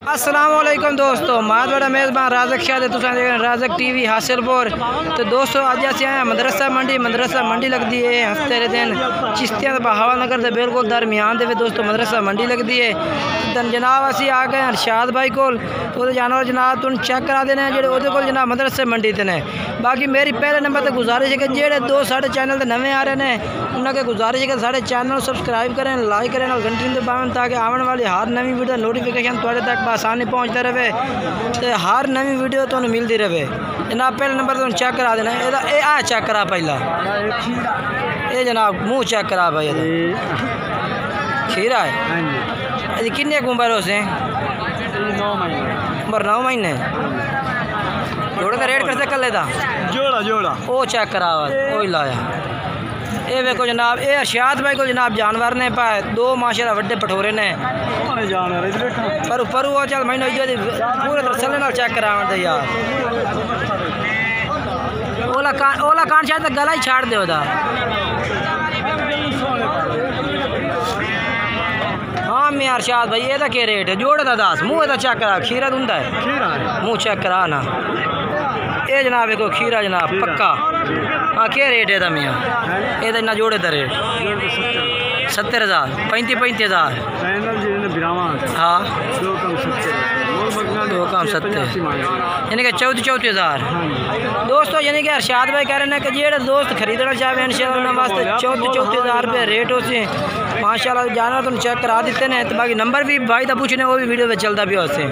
अस्सलामुअलैकुम दोस्तों, मैं बड़ा मेज़बान राज़क शाह तुम राज़क टीवी हासिलपुर। तो दोस्तों अज अस आए मदरसा मंडी लगती है हफ्ते रे दिन चिश्तियां बहावा नगर के बिल्कुल दरमियान दे दोस्तों मदरसा मंडी लगती है। जनाब असी आ गए अरशाद भाई को जानवर जनाब तुम चेक करा देने जो वो जनाब मदरसे मंडी ते ने। बाकी मेरी पहले नंबर पर गुजारिश है कि जेडे दो साढ़े चैनल से नवे आ रहे हैं उन्होंने गुजारिश है कि साढ़े चैनल सब्सक्राइब करें, लाइक करें और घंटी दबावें ताकि आने वाली हर नवी वीडियो नोटिफिकेशन थोड़े तक आसानी पहुँचते रहे तो हर नवी वीडियो तो मिलती रहे। जनाब पहले नंबर तुम चेक करा देना ये चेक करा पहला ये जनाब मुँह चेक करा भाई खीरा है किन्ने उम्र हो से उम्र 9 महीने जोड़े का रेट कैसे कर लेता जोड़ा वो चेक करा वो लाया ये देखो जनाब ये अरशाद भाई को जनाब जानवर ने पाए दो माशाल्लाह वड्डे पठोरे ने पर वो चल मैंने पूरे तसल्ली नाल चेक करावन दे यार ओला कान शायद गला ही छाड़ दे ओदा। हाँ मैं अरशाद भाई ये क्या रेट है जोड़े का दस मुँह का चेक करा खीरा दूंदा है मुँह चेक करा ना ये जनाब देखो खीरा जनाब पक्का। हाँ क्या रेट है मियाँ ये इन्ना जोड़े का रेट 70,000 35,000 हाँ 2 कम 70 यानी कि 34,000 दोस्तों। यानी कि अरशाद भाई कह रहे हैं कि जेड़े दोस्त खरीदना चाहे इंशाल्लाह वास्ते 34,000 रुपये रेट होते माशाल्लाह जानवर तुम चेक करा देते हैं। तो बाकी नंबर भी भाई का पूछने वो भी वीडियो में चलता भी उससे।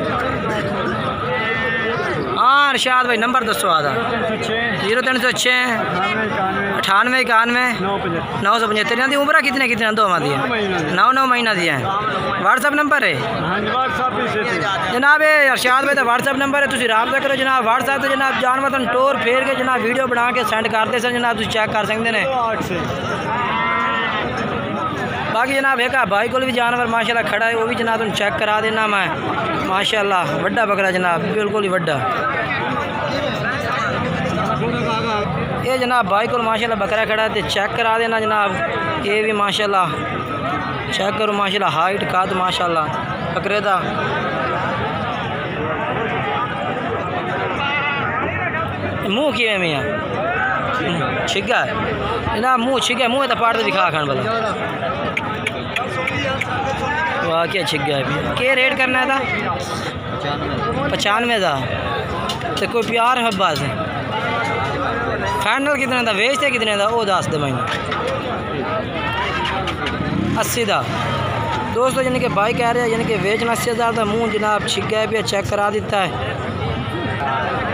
हाँ अरशाद भाई नंबर दसो आधा 0306 98 91 975 दी उम्र कितने दो दी 9 महीना दी है। व्हाट्सअप नंबर है जनाब ये अरशाद भाई का व्हाट्सअप नंबर है तुम रबता करो जनाब व्हाट्सअप से जनाब जानवर तुम टोर फेर के जनाब वीडियो बना के सेंड करते सन जनाब तुम चेक कर सकते हैं। बाकी जनाब एक भाई को भी जानवर माशाल्लाह खड़ा है वो भी जनाब तुम चेक करा देना मैं माशाल्लाह वड्डा बकरा जनाब बिल्कुल ही वड्डा। ये जनाब भाई को माशाल्लाह बकरा खड़ा है तो चेक करा देना जनाब ये भी माशाल्लाह चेक करो माशाल्लाह हाइट का तो माशाल्लाह बकरे का मुँह किए मियाँ छिगा जनाब मुँह छिगा मुँह तो पाड़ दिखा खान वाला वाह क्या छिगा है क्या रेट करना था 95,000 तो कोई प्यार है बात है फाइनल कितने का वेचते कितने का वो दस दे महीने 80 का दोस्तों यानी कि भाई कह रहे हैं यानी कि वेचना 80,000 का मुँह जनाब छिगा भी चेक करा देता है।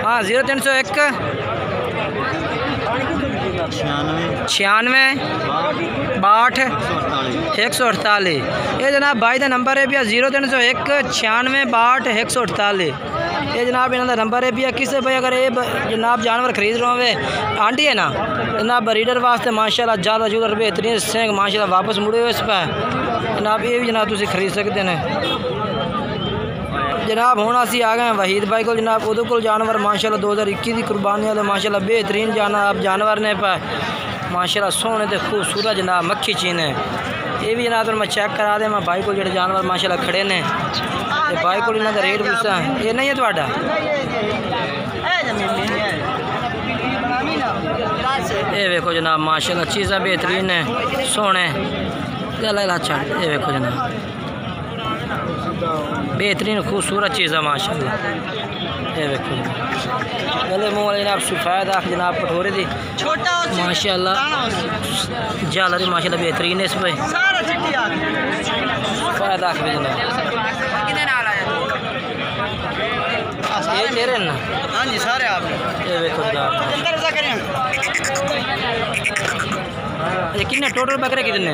हाँ 0301 96 62 148 ये जनाब भाई का नंबर है भैया 0301 96 62 148 ये जनाब इन्हों का नंबर है भैया किसी भाई अगर ये जनाब जानवर खरीद रहे हो आंटी है ना जनाब ब्रीडर वास्ते माशाल्लाह ज़्यादा जुगर बेहतरीन सेंग माशाल्लाह वापस मुड़े हुए इस पर जनाब ये भी जनाब तुम खरीद सकते हैं। जनाब हूँ असी आ गए वहीद भाई को जनाब वो को जानवर माशाल्लाह 2021 की कुर्बानी वाले माशाल्लाह बेहतरीन जानवर ने पाए माशाल्लाह सोने तो खूबसूरत जनाब मक्खी चीन है ये भी जनाब मैं चेक करा दे मैं भाई को जो जानवर माशाल्लाह खड़े ने भाई को इन्हों का रेट पूछा ये नहीं है थोड़ा ये देखो जनाब माशाल्लाह चीज़ा बेहतरीन है सोने गला छड़ ये देखो जनाब बेहतरीन खूबसूरत चीज़ है माशाल्लाह ये देखो गले मुँह वाले जनाब सफ़ेद आँख जनाब पठोरे दी माशाल्लाह झालरी माशाल्लाह बेहतरीन है इस पर सफ़ेद आँख भी जनाब ये तेरे ना हाँ जी सारे आप ये देखो ये कितने टोटल बकरे कितने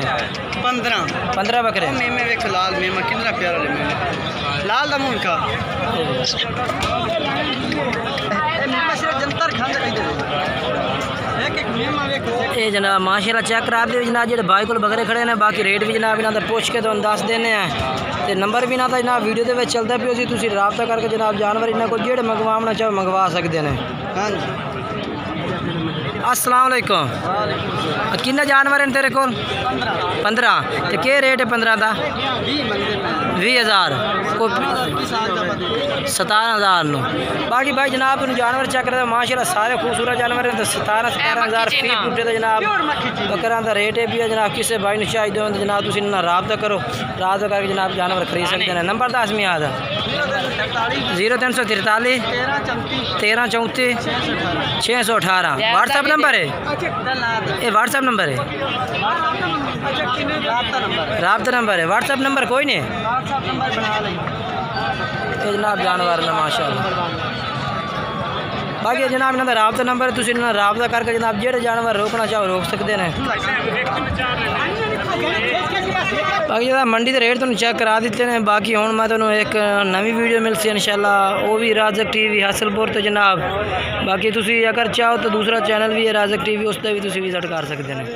15 बकरे मैं देख लाल मेमा कितना प्यारा लाल दा मुंह का ये जनाब माशाल्लाह चेक करा दे जनाब जो भाई को बकरे खड़े ने बाकी रेट भी जनाब इन्हों पुछ के तुम दस देने हैं तो नंबर भी इन्हों का जनाब वीडियो के चलता पियो सी तुम रबता करके जनाब जानवर इन्होंने को जो मंगवाना चाहो मंगवा सकते हैं। हाँ जी अस्सलाम वालेकुम। किन्ने जानवर हैं तेरे को? 15। तो क्या रेट है 15 का? 20,000 को 17,000 नो। बाकी भाई जनाब तुम जानवर चेक करें माशाल्लाह सारे खूबसूरत जानवर हैं। तो 17,000 फी फुटे तो जनाब बकरा का रेट है भी है जनाब। किसी भाई ने चाहिए हो तो जनाब तुम इन्हें रब्ता करो, रब्ता करके जनाब जानवर खरीद सकते हैं। नंबर 10 में याद है 0343 1334 618 व्हाट्सएप नंबर है। ये व्हाट्सएप नंबर है, रब्ता नंबर है, व्हाट्सएप नंबर कोई नहीं ये जनाब जानवर ने माशाल्लाह। बाकी जनाब इन्होंने रब्ता नंबर है, तुम रब्ता करके जनाब जेड़े जानवर रोकना चाहो रोक सकते हैं। बाकी जनाब मंडी के रेट तुम चेक करा दिते हैं। बाकी हूँ मैं तुम्हें एक नवी वीडियो मिलती है इंशाल्लाह, वो भी राजक टीवी हासिलपुर तो जनाब। बाकी तुम अगर चाहो तो दूसरा चैनल भी है राजक टीवी, उस पर भी तुम विजिट कर सकते हैं।